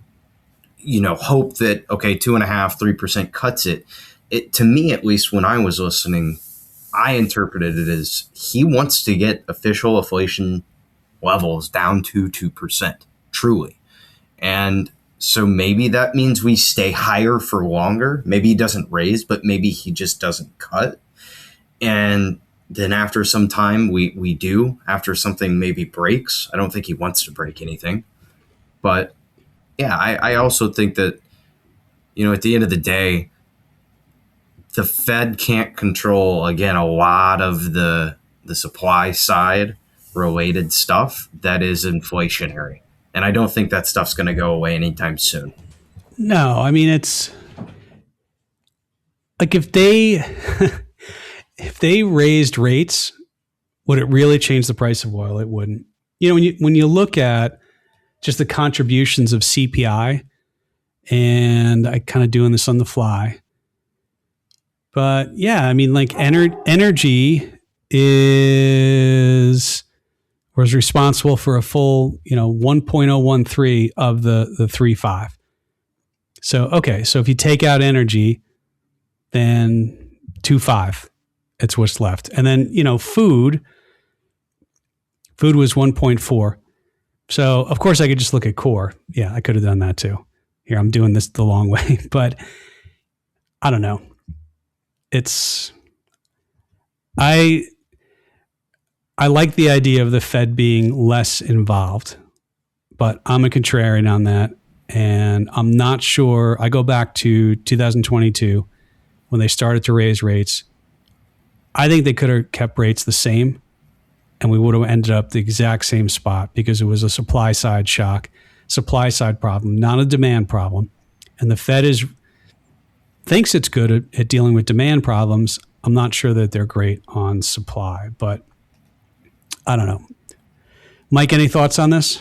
hope that, okay, 2.5%, 3% cuts it. To me, at least when I was listening, I interpreted it as he wants to get official inflation levels down to 2%, truly. And so maybe that means we stay higher for longer. Maybe he doesn't raise, but maybe he just doesn't cut. And then after some time, we do, after something maybe breaks. I don't think he wants to break anything. But yeah, I also think that, at the end of the day, the Fed can't control, again, a lot of the supply side related stuff that is inflationary. And I don't think that stuff's going to go away anytime soon. No, I mean, like if they if they raised rates, would it really change the price of oil? It wouldn't. When you look at just the contributions of CPI, and I kind of doing this on the fly, but yeah, I mean, like energy was responsible for a full 1.013 of the 3.5. So if you take out energy, then 2.5, it's what's left. And then food was 1.4. So of course I could just look at core. Yeah, I could have done that too. Here, I'm doing this the long way, but I don't know. I like the idea of the Fed being less involved, but I'm a contrarian on that. And I'm not sure. I go back to 2022 when they started to raise rates. I think they could have kept rates the same, and we would have ended up the exact same spot because it was a supply side shock, supply side problem, not a demand problem. And the Fed thinks it's good at dealing with demand problems. I'm not sure that they're great on supply, but I don't know. Mike, any thoughts on this?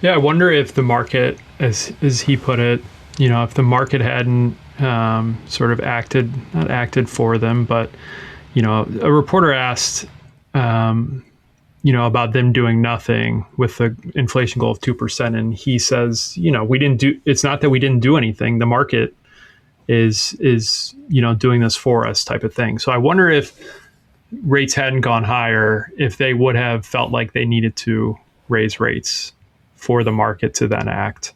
Yeah, I wonder if the market, as he put it, if the market hadn't sort of not acted for them, but, a reporter asked, about them doing nothing with the inflation goal of 2%. And he says, it's not that we didn't do anything. The market is doing this for us type of thing. So I wonder if rates hadn't gone higher, if they would have felt like they needed to raise rates for the market to then act.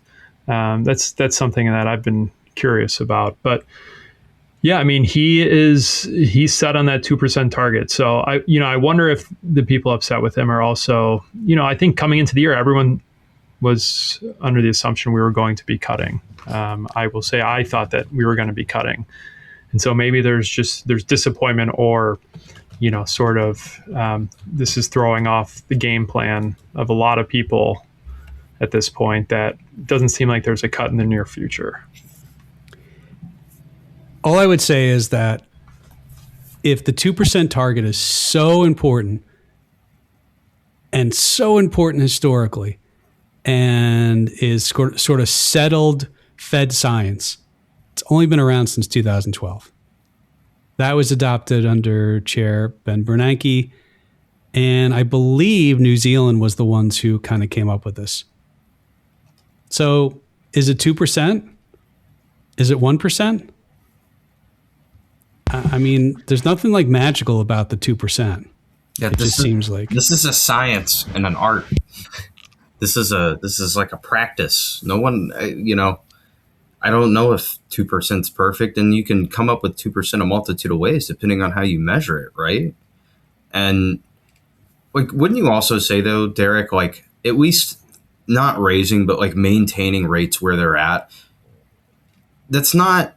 That's something that I've been curious about. But yeah, I mean, he's set on that 2% target. So I wonder if the people upset with him are also, I think coming into the year, everyone was under the assumption we were going to be cutting. I will say I thought that we were going to be cutting. And so maybe there's disappointment or, this is throwing off the game plan of a lot of people at this point that doesn't seem like there's a cut in the near future. All I would say is that if the 2% target is so important and so important historically and is sort of settled Fed science, it's only been around since 2012. That was adopted under Chair Ben Bernanke, and I believe New Zealand was the ones who kind of came up with this. So is it 2%? Is it 1%? I mean, there's nothing like magical about the 2%. Yeah, it just seems like this is a science and an art. This is like a practice. No one, I don't know if 2% is perfect, and you can come up with 2% a multitude of ways depending on how you measure it, right? And like, wouldn't you also say though, Derek, like at least not raising, but like maintaining rates where they're at? That's not,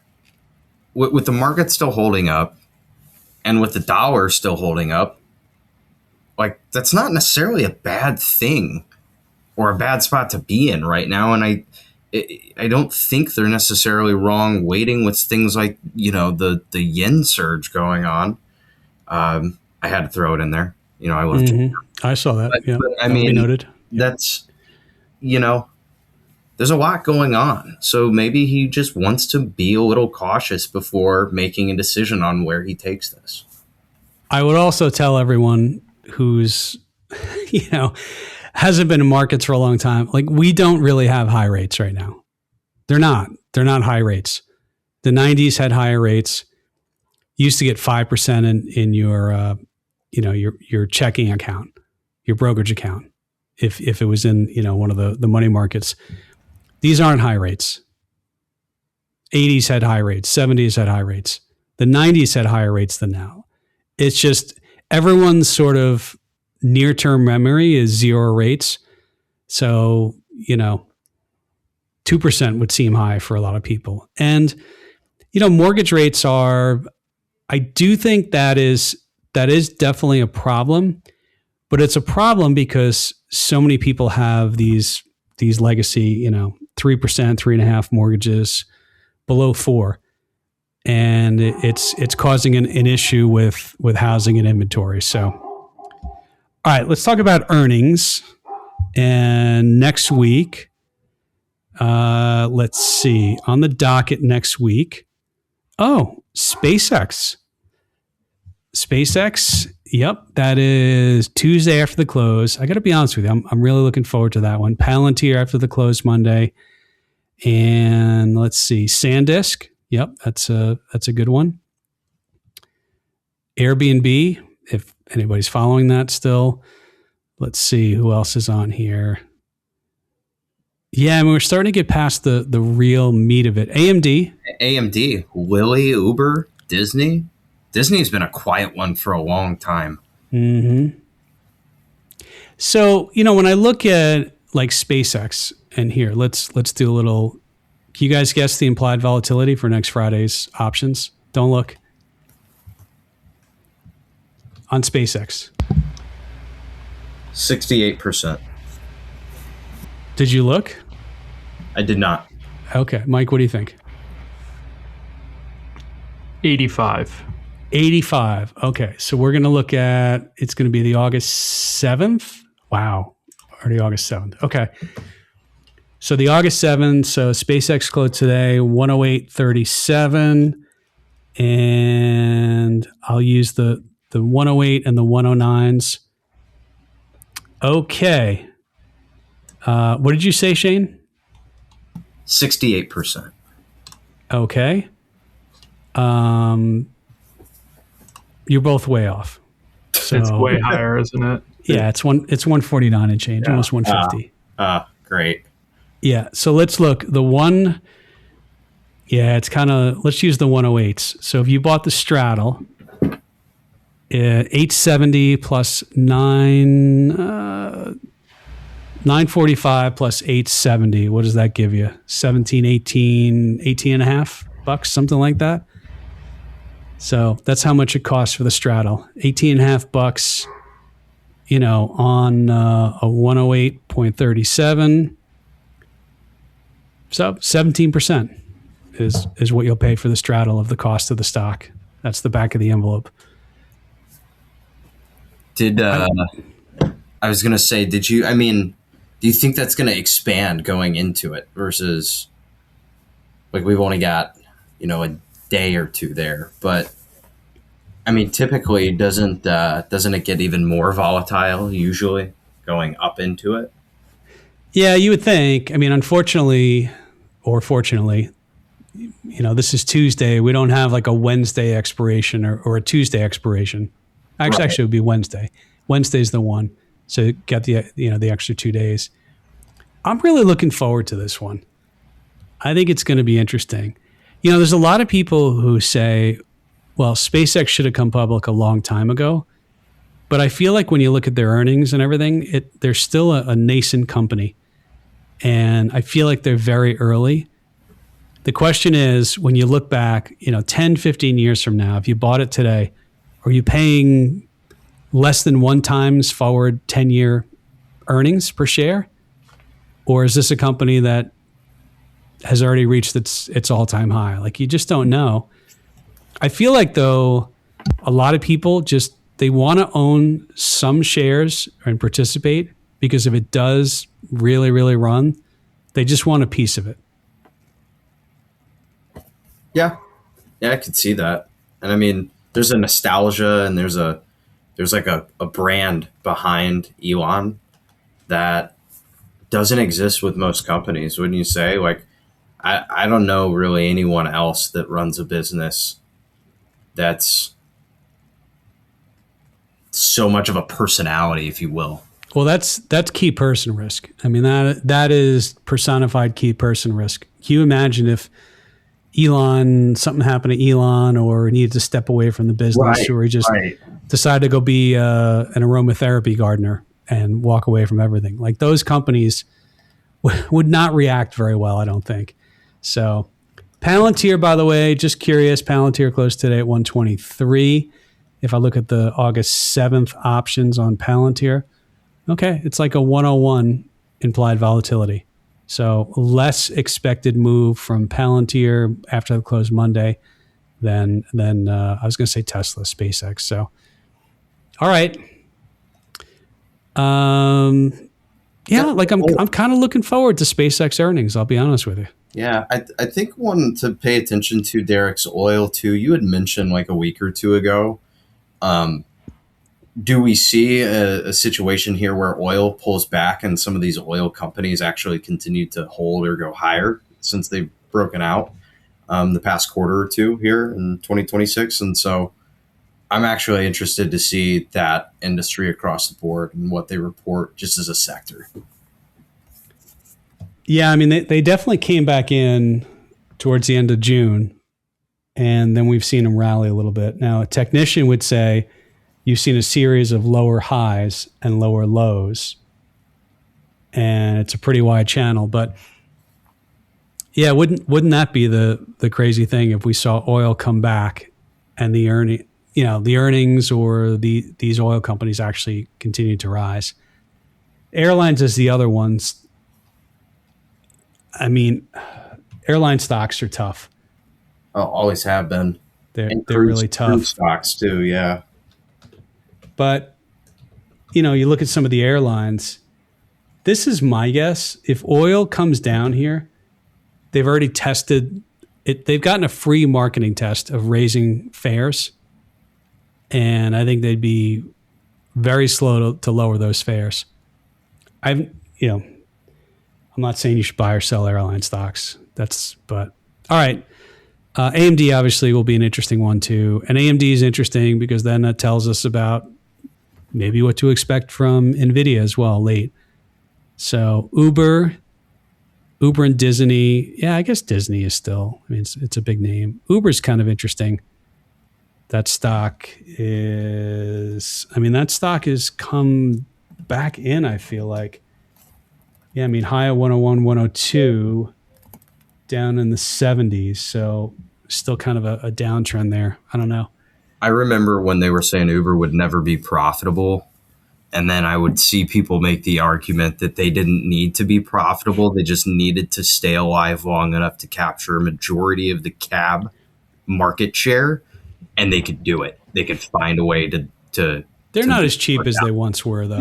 with the market still holding up and with the dollar still holding up, like that's not necessarily a bad thing or a bad spot to be in right now. And I don't think they're necessarily wrong waiting with things like, the yen surge going on. I had to throw it in there. I love it. I saw that. But I mean, noted. That's, there's a lot going on. So maybe he just wants to be a little cautious before making a decision on where he takes this. I would also tell everyone who's, hasn't been in markets for a long time, like we don't really have high rates right now. They're not high rates. The 90s had higher rates. You used to get 5% in your, your checking account, your brokerage account. If it was in, one of the money markets. These aren't high rates. 80s had high rates. 70s had high rates. The 90s had higher rates than now. It's just everyone's sort of near-term memory is zero rates. So, 2% would seem high for a lot of people. And, mortgage rates I do think that is definitely a problem, but it's a problem because so many people have these legacy, 3%, 3.5 mortgages below 4. and it's causing an issue with housing and inventory. So, all right, let's talk about earnings. And next week, let's see, on the docket next week. Oh, SpaceX. Yep, that is Tuesday after the close. I got to be honest with you, I'm really looking forward to that one. Palantir after the close Monday, and let's see, SanDisk. Yep, that's a good one. Airbnb, if anybody's following that still. Let's see who else is on here. Yeah, I mean, we're starting to get past the real meat of it. AMD, Lilly, Uber, Disney. Disney's been a quiet one for a long time. Mm-hmm. So, when I look at like SpaceX, and here, let's do a little. Can you guys guess the implied volatility for next Friday's options? Don't look. On SpaceX. 68%. Did you look? I did not. Okay. Mike, what do you think? 85. 85. Okay. So we're going to look at, it's going to be the August 7th. Wow. Already August 7th. Okay. So the August 7th, so SpaceX closed today, 108.37. And I'll use the 108 and the 109s. Okay. What did you say, Shane? 68%. Okay. You're both way off. So, it's way higher, isn't it? Yeah, it's 149 and change, almost 150. Great. Yeah, so let's look. It's kind of, let's use the 108s. So if you bought the straddle, 870 plus 945 plus 870, what does that give you? 17, 18 and a half bucks, something like that. So that's how much it costs for the straddle. 18 and a half bucks, on a 108.37. So 17% is what you'll pay for the straddle of the cost of the stock. That's the back of the envelope. I was going to say, do you think that's going to expand going into it versus, like, we've only got, a day or two there, but typically doesn't it get even more volatile usually going up into it? Yeah, you would think. Unfortunately, or fortunately, this is Tuesday. We don't have like a Wednesday expiration or a Tuesday expiration. Actually, it would be Wednesday. Wednesday's the one. So you got the extra 2 days. I'm really looking forward to this one. I think it's going to be interesting. There's a lot of people who say, well, SpaceX should have come public a long time ago. But I feel like when you look at their earnings and everything, they're still a nascent company. And I feel like they're very early. The question is, when you look back, 10, 15 years from now, if you bought it today, are you paying less than 1 times forward 10-year earnings per share? Or is this a company that has already reached its all-time high? Like, you just don't know. I feel like, though, a lot of people they want to own some shares and participate, because if it does really, really run, they just want a piece of it. Yeah, I could see that. And there's a nostalgia, and there's like a brand behind Elon that doesn't exist with most companies, wouldn't you say? Like, I don't know really anyone else that runs a business that's so much of a personality, if you will. Well, that's key person risk. That is personified key person risk. Can you imagine if something happened to Elon, or he needed to step away from the business, or he just decided to go be an aromatherapy gardener and walk away from everything? Like, those companies would not react very well, I don't think. So Palantir, by the way, just curious, Palantir closed today at 123. If I look at the August 7th options on Palantir, okay, it's like a 101 implied volatility. So less expected move from Palantir after the close Monday. than I was going to say Tesla, SpaceX. So, all right. Yeah, like I'm kind of looking forward to SpaceX earnings. I'll be honest with you. Yeah, I think one to pay attention to, Derek's oil too. You had mentioned like a week or two ago. Do we see a situation here where oil pulls back and some of these oil companies actually continue to hold or go higher since they've broken out the past quarter or two here in 2026? And so I'm actually interested to see that industry across the board and what they report just as a sector. Yeah, I mean, they definitely came back in towards the end of June, and then we've seen them rally a little bit. Now, a technician would say you've seen a series of lower highs and lower lows, and it's a pretty wide channel. But yeah, wouldn't that be the crazy thing if we saw oil come back and the earnings or these oil companies actually continue to rise? Airlines is the other ones. I mean, airline stocks are tough. Always have been. They're really tough. Cruise stocks too, yeah. But, you look at some of the airlines. This is my guess. If oil comes down here, they've already tested it. They've gotten a free marketing test of raising fares. And I think they'd be very slow to lower those fares. I'm not saying you should buy or sell airline stocks. But all right. AMD obviously will be an interesting one too. And AMD is interesting because then that tells us about maybe what to expect from NVIDIA as well late. So Uber and Disney. Yeah, I guess Disney is still, it's a big name. Uber's kind of interesting. That stock has come back in, I feel like. Yeah, high at 101, 102, down in the 70s. So still kind of a downtrend there. I don't know. I remember when they were saying Uber would never be profitable. And then I would see people make the argument that they didn't need to be profitable. They just needed to stay alive long enough to capture a majority of the cab market share. And they could do it. They could find a way to They're not as cheap as they once were, though.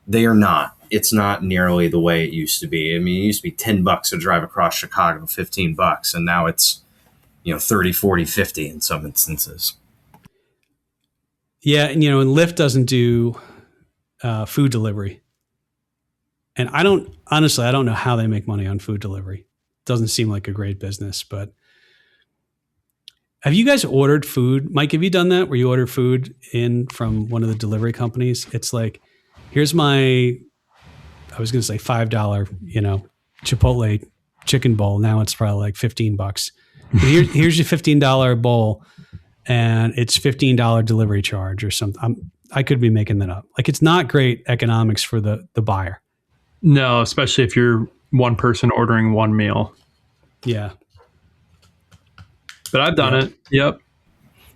They are not. It's not nearly the way it used to be. It used to be $10 to drive across Chicago, $15, and now it's 30, 40, 50 in some instances. Yeah, and Lyft doesn't do food delivery, and I don't know how they make money on food delivery. It doesn't seem like a great business. But have you guys ordered food, Mike? Have you done that where you order food in from one of the delivery companies? It's like, here's my, I was going to say $5, Chipotle chicken bowl. Now it's probably like $15. But here's your $15 bowl, and it's $15 delivery charge or something. I could be making that up. Like, it's not great economics for the buyer. No, especially if you're one person ordering one meal. Yeah. But I've done it. Yep.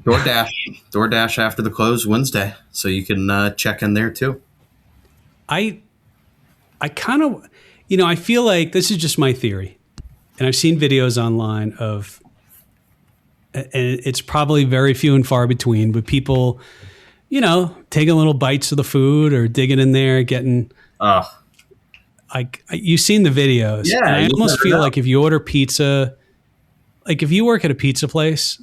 DoorDash after the close Wednesday, so you can check in there too. I kind of, I feel like this is just my theory, and I've seen videos online of, and it's probably very few and far between, but people, taking little bites of the food or digging in there, getting, you've seen the videos. Yeah. And I almost feel like if you order pizza, like if you work at a pizza place,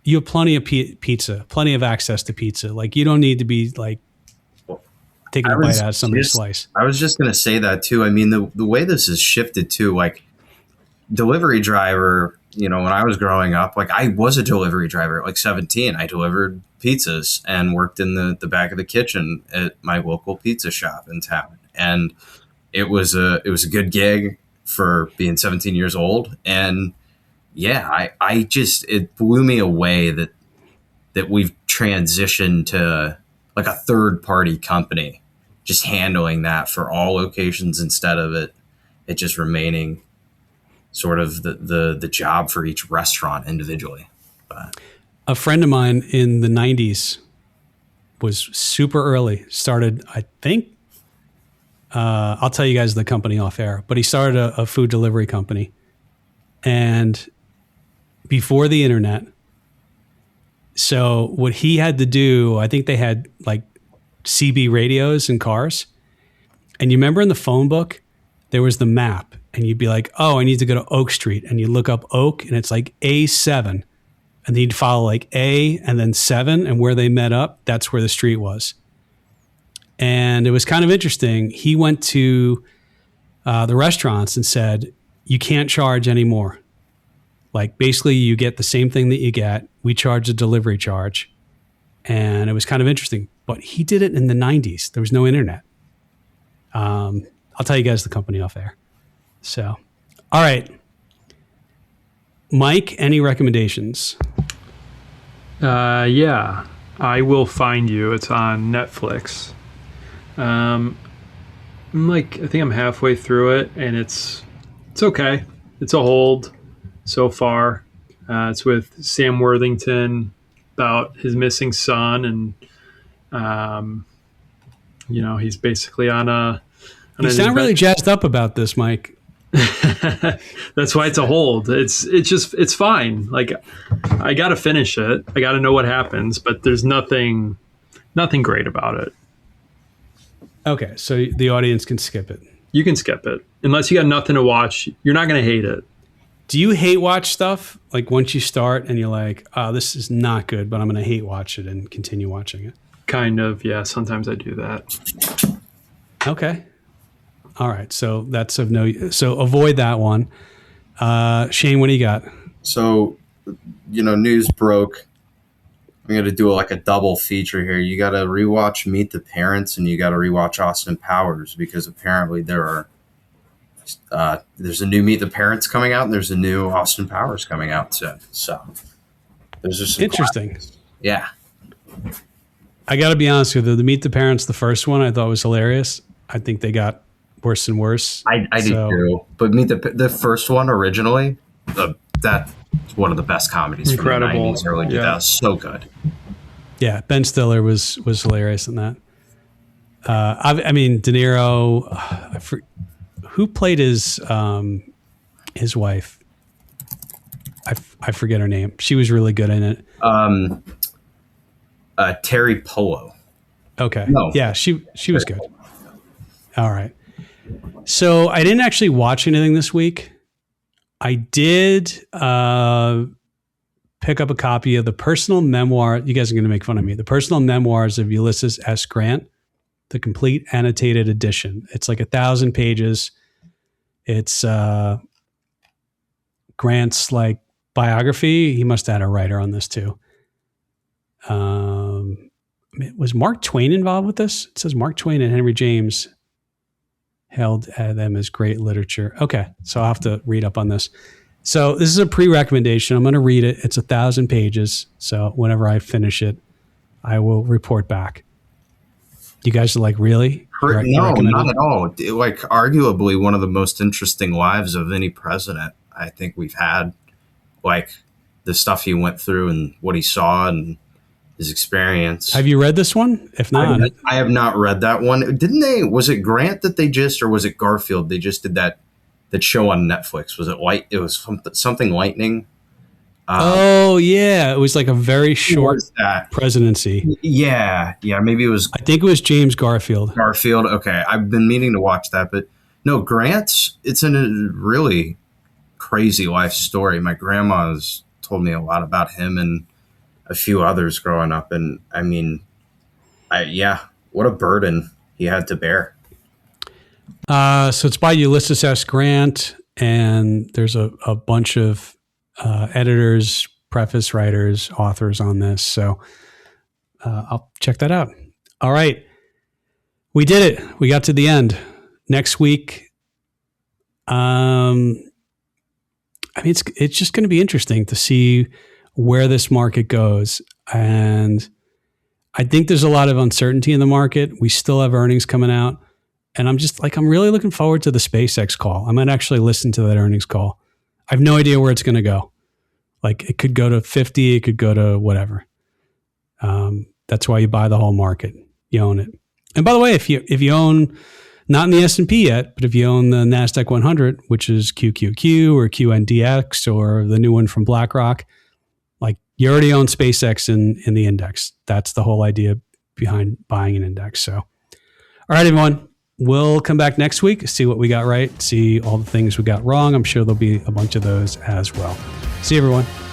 you have plenty of pizza, plenty of access to pizza. Like, you don't need to be like taking a bite out of somebody's slice. I was just going to say that too. The way this has shifted too, like delivery driver, when I was growing up, like I was a delivery driver at like 17. I delivered pizzas and worked in the back of the kitchen at my local pizza shop in town. And it was a good gig for being 17 years old. And yeah, it blew me away that we've transitioned to like a third party company just handling that for all locations instead of it just remaining sort of the job for each restaurant individually. But a friend of mine in the 90s was super early, started, I think, I'll tell you guys the company off air, but he started a food delivery company. And before the internet, So what he had to do, I think they had like CB radios in cars. And you remember in the phone book, there was the map. And you'd be like, oh, I need to go to Oak Street. And you look up Oak and it's like A7. And then you'd follow like A and then 7. And where they met up, that's where the street was. And it was kind of interesting. He went to the restaurants and said, you can't charge anymore. Like basically you get the same thing that you get. We charge a delivery charge. And it was kind of interesting. But he did it in the 90s. There was no internet. I'll tell you guys the company off air. So, all right. Mike, any recommendations? Yeah, I Will Find You. It's on Netflix. I think I'm halfway through it, and it's okay. It's a hold so far. It's with Sam Worthington about his missing son, and he's basically on a. You sound really jazzed up about this, Mike. That's why it's a hold. It's fine. Like I got to finish it. I got to know what happens, but there's nothing great about it. Okay, so the audience can skip it. You can skip it unless you got nothing to watch. You're not going to hate it. Do you hate watch stuff? Like once you start and you're like, oh, this is not good, but I'm going to hate watch it and continue watching it. Kind of, yeah. Sometimes I do that. Okay. All right. So that's of no. So avoid that one. Shane, what do you got? So, news broke. I'm going to do like a double feature here. You got to rewatch Meet the Parents and you got to rewatch Austin Powers because apparently there's a new Meet the Parents coming out and there's a new Austin Powers coming out soon. So there's just some interesting. classics. Yeah. I got to be honest with you. The Meet the Parents, the first one, I thought was hilarious. I think they got worse and worse. I did too. But Meet the first one originally, that's one of the best comedies Incredible. From the 90s, early 2000s. So good. Yeah, Ben Stiller was hilarious in that. I mean, De Niro. Who played his wife? I forget her name. She was really good in it. Terry Polo. Okay. No. Yeah, she was good. All right. So I didn't actually watch anything this week. I did pick up a copy of the personal memoir. You guys are going to make fun of me. The personal memoirs of Ulysses S. Grant, the complete annotated edition. It's like 1,000 pages. It's Grant's like biography. He must have had a writer on this too. Was Mark Twain involved with this? It says Mark Twain and Henry James held them as great literature. Okay, so I'll have to read up on this. So this is a pre-recommendation. I'm going to read it. It's 1,000 pages. So whenever I finish it, I will report back. You guys are like, really? No, not at all. Like arguably one of the most interesting lives of any president I think we've had. Like the stuff he went through and what he saw and his experience. Have you read this one? If not, I have not read that one. Didn't they? Was it Grant that they just, or was it Garfield? They just did that show on Netflix. Was it Light? It was something Lightning. Oh yeah, it was like a very short presidency. Yeah, maybe it was. I think it was James Garfield. Garfield. Okay, I've been meaning to watch that, but no, Grant's. It's a really crazy life story. My grandma's told me a lot about him and a few others growing up, and I mean, what a burden he had to bear. So it's by Ulysses S. Grant, and there's a bunch of editors, preface writers, authors on this. So I'll check that out. All right. We did it. We got to the end. Next week, I mean, it's just going to be interesting to see where this market goes. And I think there's a lot of uncertainty in the market. We still have earnings coming out. And I'm really looking forward to the SpaceX call. I might actually listen to that earnings call. I have no idea where it's going to go. Like it could go to 50, it could go to whatever. That's why you buy the whole market. You own it. And by the way, if you own, not in the S&P yet, but if you own the NASDAQ 100, which is QQQ or QNDX or the new one from BlackRock, like you already own SpaceX in the index. That's the whole idea behind buying an index. So, all right, everyone, we'll come back next week, see what we got right, see all the things we got wrong. I'm sure there'll be a bunch of those as well. See you, everyone.